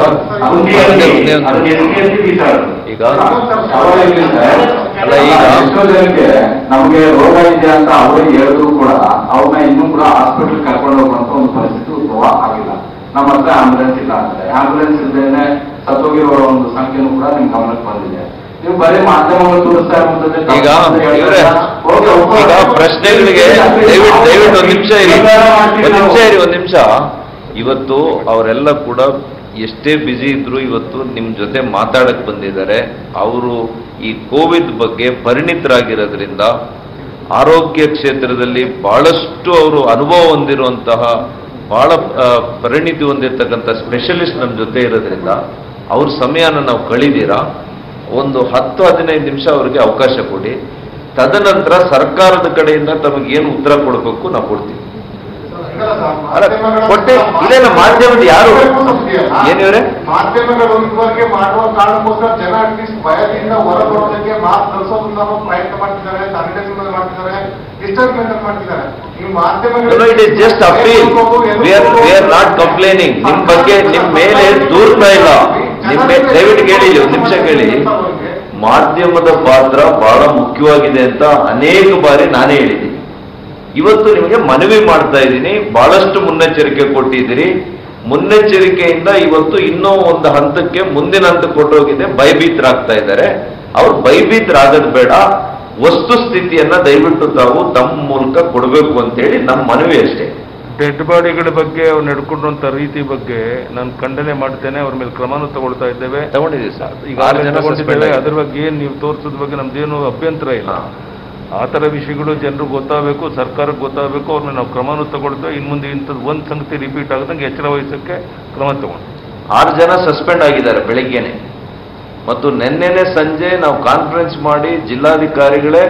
ನಮಗೆ ರೋಗ ಇದೆ ಅಂತ ಅವ್ರಿಗೆ ಹೇಳಿದ್ರು ಕೂಡ ಅವ್ರನ್ನ ಇನ್ನೂ ಕೂಡ ಹಾಸ್ಪಿಟಲ್ ಕರ್ಕೊಂಡು ಹೋಗುವಂತ ಒಂದು ಪರಿಸ್ಥಿತಿ ಉದ್ಭವ ಆಗಿಲ್ಲ. ನಮ್ಮ ಹತ್ರ ಆಂಬುಲೆನ್ಸ್ ಇಲ್ಲ ಅಂತಾರೆ. ಆಂಬುಲೆನ್ಸ್ ಇಲ್ಲದೇನೆ ಸತ್ತೋಗಿರೋ ಒಂದು ಸಂಖ್ಯೆನೂ ಕೂಡ ನಿಮ್ ಗಮನಕ್ಕೆ ಬಂದಿದೆ. ನೀವು ಬರೀ ಮಾಧ್ಯಮಗಳು ತೋರಿಸ್ತಾ ಇರುವಂತದ್ದು. ಈಗ ಪ್ರಶ್ನೆಗಳಿಗೆ ದಯವಿಟ್ಟು ಒಂದ್ ನಿಮಿಷ. ಇವತ್ತು ಅವರೆಲ್ಲ ಕೂಡ ಎಷ್ಟೇ ಬ್ಯುಸಿ ಇದ್ರು ಇವತ್ತು ನಿಮ್ ಜೊತೆ ಮಾತಾಡಕ್ ಬಂದಿದ್ದಾರೆ. ಅವರು ಈ ಕೋವಿಡ್ ಬಗ್ಗೆ ಪರಿಣಿತರಾಗಿರೋದ್ರಿಂದ, ಆರೋಗ್ಯ ಕ್ಷೇತ್ರದಲ್ಲಿ ಬಹಳಷ್ಟು ಅವರು ಅನುಭವ ಹೊಂದಿರುವಂತಹ, ಬಹಳ ಪರಿಣಿತಿ ಹೊಂದಿರತಕ್ಕಂಥ ಸ್ಪೆಷಲಿಸ್ಟ್ ನಮ್ಮ ಜೊತೆ ಇರೋದ್ರಿಂದ ಅವ್ರ ಸಮಯನ ನಾವು ಕಳಿದೀರಾ. ಒಂದು 10-15 ನಿಮಿಷ ಅವ್ರಿಗೆ ಅವಕಾಶ ಕೊಡಿ. ತದನಂತರ ಸರ್ಕಾರದ ಕಡೆಯಿಂದ ತಮಗೇನು ಉತ್ತರ ಕೊಡಬೇಕು ನಾವು ಕೊಡ್ತೀವಿ. ಕೊಟ್ಟೆ ಇಲ್ಲೇನ ಮಾಧ್ಯಮದ ಯಾರು ಏನಿವ್ರೆ ಮಾಧ್ಯಮಗಳು ಇದುವರೆಗೆ ಮಾಡುವ ಕಾರಣಕ್ಕೋಸ್ಕರ ಜನ ಅಟ್ಲೀಸ್ಟ್ ಭಯದಿಂದ ಹೊರಬರೋದಕ್ಕೆ ಮಾಸ್ಕ್ ಧರಿಸೋದನ್ನ ಪ್ರಯತ್ನ ಮಾಡ್ತಿದ್ದಾರೆ, ಸ್ಯಾನಿಟೈಸರ್ ಮಾಡ್ತಿದ್ದಾರೆ, ಡಿಸ್ಟೆನ್ಸ್ ಮೇಂಟೈನ್ ಮಾಡ್ತಿದ್ದಾರೆ. ಈ ಮಾಧ್ಯಮಗಳು it is just appeal. We are not complaining. ನಿಮ್ ಬಗ್ಗೆ ನಿಮ್ ಮೇಲೆ ದೂರ್ತಾ ಇಲ್ಲ. ದಯವಿಟ್ಟು ಕೇಳಿ, ಒಂದು ನಿಮಿಷ ಕೇಳಿ. ಮಾಧ್ಯಮದ ಪಾತ್ರ ಬಹಳ ಮುಖ್ಯವಾಗಿದೆ ಅಂತ ಅನೇಕ ಬಾರಿ ನಾನೇ ಹೇಳಿದ್ದೀನಿ. ಇವತ್ತು ನಿಮಗೆ ಮನವಿ ಮಾಡ್ತಾ ಇದ್ದೀನಿ, ಬಹಳಷ್ಟು ಮುನ್ನೆಚ್ಚರಿಕೆ ಕೊಟ್ಟಿದ್ದೀರಿ. ಮುನ್ನೆಚ್ಚರಿಕೆಯಿಂದ ಇವತ್ತು ಇನ್ನೂ ಒಂದು ಹಂತಕ್ಕೆ, ಮುಂದಿನ ಹಂತಕ್ಕೆ ಕೊಟ್ಟೋಗಿದೆ. ಭಯಭೀತರಾಗ್ತಾ ಇದ್ದಾರೆ. ಅವ್ರು ಭಯಭೀತರಾಗದ್ ಬೇಡ. ವಸ್ತುಸ್ಥಿತಿಯನ್ನ ದಯವಿಟ್ಟು ತಾವು ತಮ್ಮ ಮೂಲಕ ಕೊಡಬೇಕು ಅಂತೇಳಿ ನಮ್ಮ ಮನವಿ ಅಷ್ಟೇ. ಡೆಡ್ ಬಾಡಿಗಳ ಬಗ್ಗೆ ಅವ್ರು ನಡ್ಕೊಂಡಂತ ರೀತಿ ಬಗ್ಗೆ ನಾನು ಖಂಡನೆ ಮಾಡ್ತೇನೆ. ಅವ್ರ ಮೇಲೆ ಕ್ರಮನೂ ತಗೊಳ್ತಾ ಇದ್ದೇವೆ. ತಗೊಂಡಿದ್ದೀವಿ ಸರ್. ಈಗ ತಗೊಂಡಿದ್ದೇವೆ. ಅದ್ರ ಬಗ್ಗೆ ಏನ್ ನೀವು ತೋರಿಸೋದ್ ಬಗ್ಗೆ ನಮ್ದೇನು ಅಭ್ಯಂತರ ಇಲ್ಲ. ಆ ಥರ ವಿಷಯಗಳು ಜನರಿಗೆ ಗೊತ್ತಾಗಬೇಕು, ಸರ್ಕಾರಕ್ಕೆ ಗೊತ್ತಾಗಬೇಕು. ಅವ್ರನ್ನ ನಾವು ಕ್ರಮನೂ ತಗೊಳ್ತೇವೆ. ಇನ್ನು ಮುಂದೆ ಇಂಥದ್ದು ಒಂದು ಸಂಗತಿ ರಿಪೀಟ್ ಆಗದಂಗೆ ಎಚ್ಚರ ವಹಿಸೋಕ್ಕೆ ಕ್ರಮ ತಗೊಂಡು 6 ಜನ ಸಸ್ಪೆಂಡ್ ಆಗಿದ್ದಾರೆ ಬೆಳಿಗ್ಗೆನೆ. ಮತ್ತು ನಿನ್ನೆನೆ ಸಂಜೆ ನಾವು ಕಾನ್ಫರೆನ್ಸ್ ಮಾಡಿ ಜಿಲ್ಲಾಧಿಕಾರಿಗಳೇ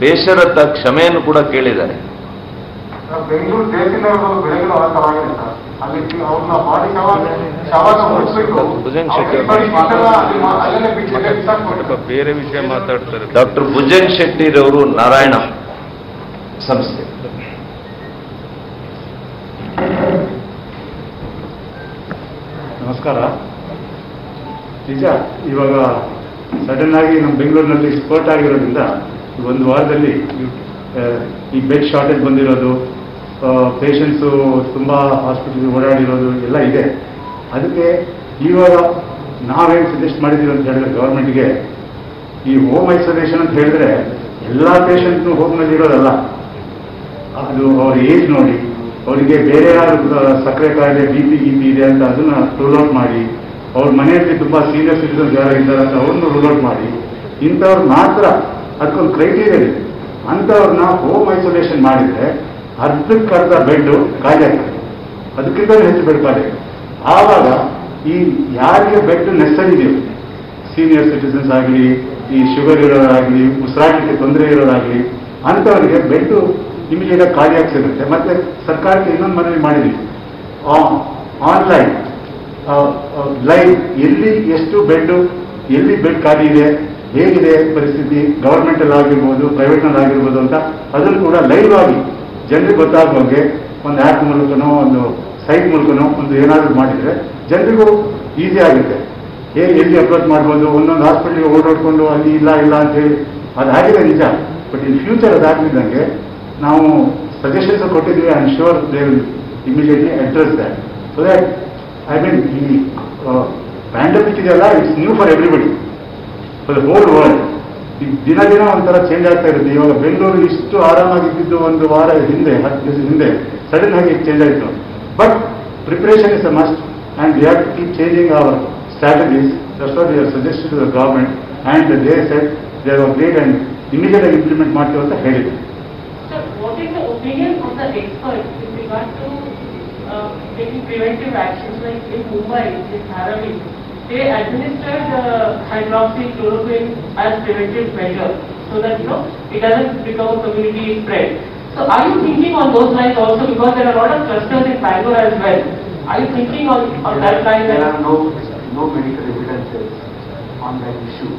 ಬೇಸರತ ಕ್ಷಮೆಯನ್ನು ಕೂಡ ಕೇಳಿದ್ದಾರೆ. ಬೆಂಗಳೂರು ದೇಶದಿಂದ ಬೆಳಗಿನ ವಾತಾವರಣ ಅಲ್ಲಿ ಅವ್ರನ್ನ ಬಾಡಿ ಬೇರೆ ವಿಷಯ ಮಾತಾಡ್ತಾರೆ. ಡಾಕ್ಟರ್ ಭುಜಂಗ್ ಶೆಟ್ಟಿರವರು ನಾರಾಯಣ ಸಂಸ್ಥೆ. ನಮಸ್ಕಾರ. ನಿಜ, ಇವಾಗ ಸಡನ್ ಆಗಿ ನಮ್ಮ ಬೆಂಗಳೂರಿನಲ್ಲಿ ಸ್ಪೋರ್ಟ್ ಆಗಿರೋದ್ರಿಂದ ಒಂದು ವಾರದಲ್ಲಿ ಈ ಬೆಡ್ ಶಾರ್ಟೇಜ್ ಬಂದಿರೋದು, ಪೇಷಂಟ್ಸು ತುಂಬ ಹಾಸ್ಪಿಟಲ್ಗೆ ಓಡಾಡಿರೋದು ಎಲ್ಲ ಇದೆ. ಅದಕ್ಕೆ ಇವಾಗ ನಾವೇನು ಸಜೆಸ್ಟ್ ಮಾಡಿದ್ದೀವಿ ಅಂತ ಹೇಳಿದ್ರೆ ಗೌರ್ಮೆಂಟ್ಗೆ, ಈ ಹೋಮ್ ಐಸೋಲೇಷನ್ ಅಂತ ಹೇಳಿದ್ರೆ ಎಲ್ಲ ಪೇಷಂಟ್ನು ಹೋಮ್ನಲ್ಲಿ ಇರೋದಲ್ಲ. ಅದು ಅವ್ರ ಏಜ್ ನೋಡಿ, ಅವರಿಗೆ ಬೇರೆ ಯಾರು ಸಕ್ಕರೆ ಕಾಯಿಲೆ, BP ಇದೆ ಅಂತ ಅದನ್ನ ರೂಲ್ ಔಟ್ ಮಾಡಿ, ಅವ್ರ ಮನೆಯಲ್ಲಿ ತುಂಬ ಸೀನಿಯರ್ ಸಿಟಿಸನ್ಸ್ ಯಾರು ಇದ್ದಾರೆ ಅಂತ ಅವ್ರನ್ನ ರೂಲ್ ಔಟ್ ಮಾಡಿ, ಇಂಥವ್ರು ಮಾತ್ರ ಅದಕ್ಕೊಂದು ಕ್ರೈಟೀರಿಯಾ ಇದೆ. ಅಂಥವ್ರನ್ನ ಹೋಮ್ ಐಸೋಲೇಷನ್ ಮಾಡಿದರೆ ಅರ್ಧಕ್ಕರ್ಧ ಬೆಡ್ ಖಾಲಿ ಆಗ್ತದೆ, ಅದಕ್ಕಿಂತ ಹೆಚ್ಚು ಬೆಡ್ ಖಾಲಿ. ಆವಾಗ ಈ ಯಾರಿಗೆ ಬೆಡ್ ನೆಸರಿ ಇದೆಯೋ, ಸೀನಿಯರ್ ಸಿಟಿಸನ್ಸ್ ಆಗಲಿ, ಈ ಶುಗರ್ ಇರೋರಾಗಲಿ, ಉಸಿರಾಟಕ್ಕೆ ತೊಂದರೆ ಇರೋರಾಗಲಿ, ಅಂಥವರಿಗೆ ಬೆಡ್ ಇಮಿಡಿಯೇಟ್ ಖಾಲಿಯಾಗಿ ಸಿಗುತ್ತೆ. ಮತ್ತೆ ಸರ್ಕಾರಕ್ಕೆ ಇನ್ನೊಂದು ಮನವಿ ಮಾಡಿದ್ವಿ, ಆನ್ಲೈನ್ ಲೈವ್ ಎಲ್ಲಿ ಎಷ್ಟು ಬೆಡ್, ಎಲ್ಲಿ ಬೆಡ್ ಖಾಲಿ ಇದೆ, ಹೇಗಿದೆ ಪರಿಸ್ಥಿತಿ, ಗವರ್ಮೆಂಟಲ್ಲಿ ಆಗಿರ್ಬೋದು, ಪ್ರೈವೇಟ್ನಲ್ಲಿ ಆಗಿರ್ಬೋದು ಅಂತ ಅದನ್ನು ಕೂಡ ಲೈವ್ ಆಗಿ ಜನರಿಗೆ ಗೊತ್ತಾಗುವಂಗೆ ಒಂದು ಆ್ಯಪ್ ಮೂಲಕನೋ ಒಂದು ಸೈಟ್ ಮೂಲಕನೋ ಒಂದು ಏನಾದರೂ ಮಾಡಿದರೆ ಜನರಿಗೂ ಈಸಿ ಆಗುತ್ತೆ. ಎಲ್ಲಿ ಅಪ್ರೋಚ್ ಮಾಡ್ಬೋದು, ಒಂದೊಂದು ಹಾಸ್ಪಿಟ್ಲಿಗೆ ಓಡಾಡ್ಕೊಂಡು ಅಲ್ಲಿ ಇಲ್ಲ ಅಂತೇಳಿ ಅದಾಗಿದೆ ನಿಜ. ಬಟ್ ಇನ್ ಫ್ಯೂಚರ್ ಅದಾಗಲಿದ್ದಂಗೆ ನಾವು ಸಜೆಷನ್ಸ್ ಕೊಟ್ಟಿದ್ವಿ. I am sure they will immediately address that. So that I mean ಈ ಪ್ಯಾಂಡಮಿಕ್ ಇದೆಯಲ್ಲ, it's new for everybody, for the whole world. ದಿನ ದಿನ ಒಂಥರ ಚೇಂಜ್ ಆಗ್ತಾ ಇರುತ್ತೆ. ಇವಾಗ ಬೆಂಗಳೂರು ಇಷ್ಟು ಆರಾಮಾಗಿದ್ದು ಒಂದು ವಾರ ಹಿಂದೆ 10 ದಿವಸ ಹಿಂದೆ ಸಡನ್ ಆಗಿ ಚೇಂಜ್ ಆಯಿತು. But preparation is a must and we have to keep changing our strategies. That's what we have suggested to the government, and they said they have agreed and immediately implement ಮಾಡ್ತೀವಿ ಅಂತ ಹೇಳಿದ್ರು. Sir, what is the opinion of the experts with regard to taking preventive actions like in Mumbai, in Dharavi? They administered hydroxychloroquine as preventive measure so that it doesn't become a community spread. So are you thinking on those lines also, because there are a lot of clusters in Bangalore as well? Are you thinking on that line? There are no medical evidences on that issue,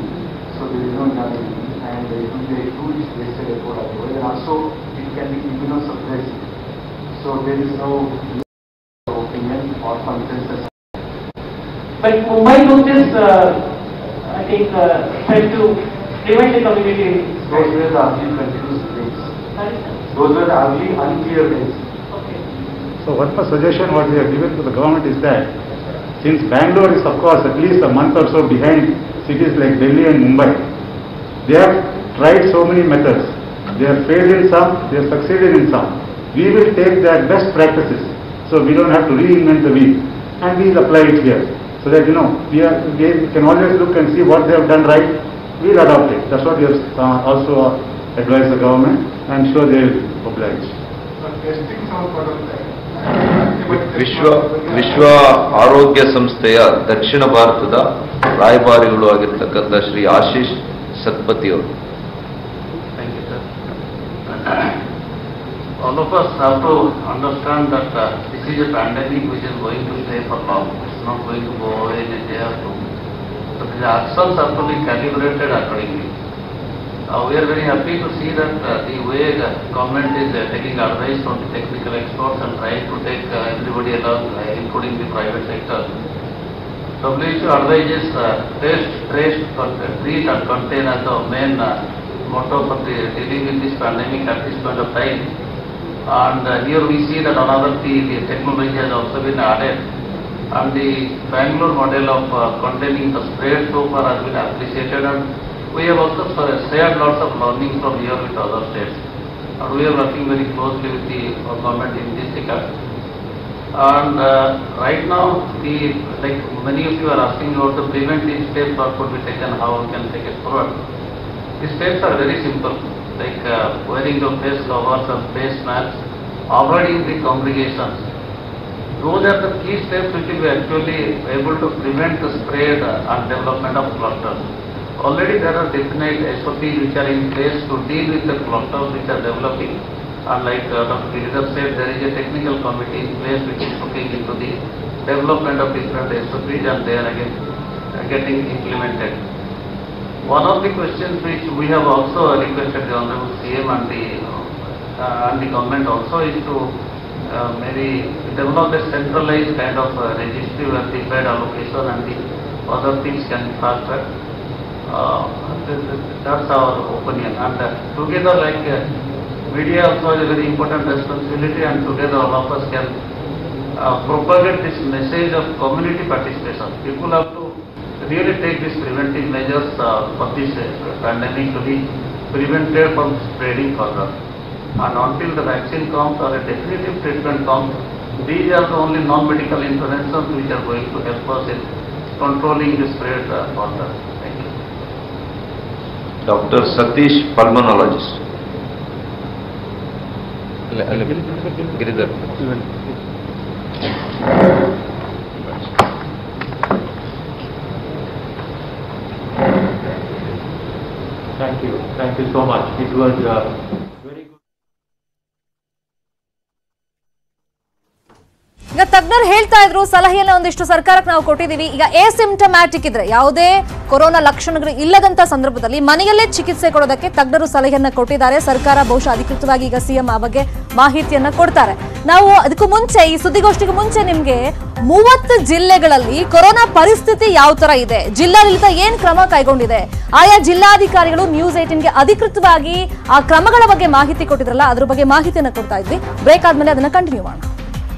so there is no nothing, and it will be a huge waste report of oil, and also it can be immunosuppressive. So there is no opinion or consensus. But Mumbai took this, I think, trying to prevent the community. Those were the early continuous days. Those were the early unclear days. So one more suggestion what we have given to the government is that since Bangalore is of course at least a month or so behind cities like Delhi and Mumbai, they have tried so many methods. They have failed in some, they have succeeded in some. We will take their best practices, so we don't have to reinvent the wheel, and we will apply it here. So that we can always look and see what they have done right, we will adopt it. That's what we have also advised the government. I am sure they will oblige. ವಿಶ್ವ ಆರೋಗ್ಯ ಸಂಸ್ಥೆಯ ದಕ್ಷಿಣ ಭಾರತದ ರಾಯಭಾರಿಗಳು ಆಗಿರ್ತಕ್ಕಂಥ ಶ್ರೀ ಆಶೀಶ್ ಸತ್ಪತಿ ಅವರು. All of us have to understand that this is a pandemic which is going to stay for long. It's not going to go away in a day or two. So the actions have to be calibrated accordingly. We are very happy to see that the way the government is taking advice from the technical experts and trying to take everybody along, including the private sector. WHO advises test, trace, treat and contain as the main motto for the dealing with this pandemic at this point of time. And here we see that another the technology has also been added, and the Bangalore model of containing the spread so far has been appreciated, and we have also shared lots of learning from here with other states, and we are working very closely with the government in this regard. And right now, like many of you are asking about the preventive steps what could be taken, how we can take it forward. The steps are very simple, like wearing the face covers and face masks, avoiding the congregations. Those are the key steps which will be actually able to prevent the spread and development of clusters. Already there are definite SOPs which are in place to deal with the clusters which are developing, and like Dr. Giridhar said, there is a technical committee in place which is looking into the development of different SOPs, and they are again getting implemented. One of the questions which we have also requested the Honorable CM and the government also is to maybe develop a centralized kind of registry where the bed allocation and the other things can be fast-tracked. That's our opinion, and together like media also has a very important responsibility, and together all of us can propagate this message of community participation. People have to really take these preventive measures for this pandemic to be prevented from spreading further. And until the vaccine comes or a definitive treatment comes, these are the only non-medical interventions which are going to help us in controlling the spread further. Thank you. Dr. Satish, pulmonologist. Giridhar. Thank you so much. It was very good. ಈಗ ತಜ್ಞರು ಹೇಳ್ತಾ ಇದ್ರು, ಸಲಹೆಯನ್ನ ಒಂದಿಷ್ಟು ಸರ್ಕಾರಕ್ಕೆ ನಾವು ಕೊಟ್ಟಿದ್ದೀವಿ. ಈಗ ಎಸಿಂಪ್ಟಮ್ಯಾಟಿಕ್ ಇದ್ರೆ, ಯಾವುದೇ ಕೊರೋನಾ ಲಕ್ಷಣಗಳು ಇಲ್ಲದಂತ ಸಂದರ್ಭದಲ್ಲಿ ಮನೆಯಲ್ಲೇ ಚಿಕಿತ್ಸೆ ಕೊಡೋದಕ್ಕೆ ತಜ್ಞರು ಸಲಹೆಯನ್ನ ಕೊಟ್ಟಿದ್ದಾರೆ. ಸರ್ಕಾರ ಬಹುಶಃ ಅಧಿಕೃತವಾಗಿ ಈಗ ಸಿಎಂ ಆ ಬಗ್ಗೆ ಮಾಹಿತಿಯನ್ನ ಕೊಡ್ತಾರೆ. ನಾವು ಅದಕ್ಕೂ ಮುಂಚೆ, ಈ ಸುದ್ದಿಗೋಷ್ಠಿಗೆ ಮುಂಚೆ ನಿಮ್ಗೆ 30 ಜಿಲ್ಲೆಗಳಲ್ಲಿ ಕೊರೋನಾ ಪರಿಸ್ಥಿತಿ ಯಾವ ತರ ಇದೆ, ಜಿಲ್ಲಾಡಳಿತ ಏನ್ ಕ್ರಮ ಕೈಗೊಂಡಿದೆ, ಆಯಾ ಜಿಲ್ಲಾಧಿಕಾರಿಗಳು ನ್ಯೂಸ್ 18ಗೆ ಅಧಿಕೃತವಾಗಿ ಆ ಕ್ರಮಗಳ ಬಗ್ಗೆ ಮಾಹಿತಿ ಕೊಟ್ಟಿದ್ರಲ್ಲ, ಅದ್ರ ಬಗ್ಗೆ ಮಾಹಿತಿಯನ್ನ ಕೊಡ್ತಾ ಇದ್ವಿ. ಬ್ರೇಕ್ ಆದ್ಮೇಲೆ ಅದನ್ನ ಕಂಟಿನ್ಯೂ ಮಾಡೋಣ.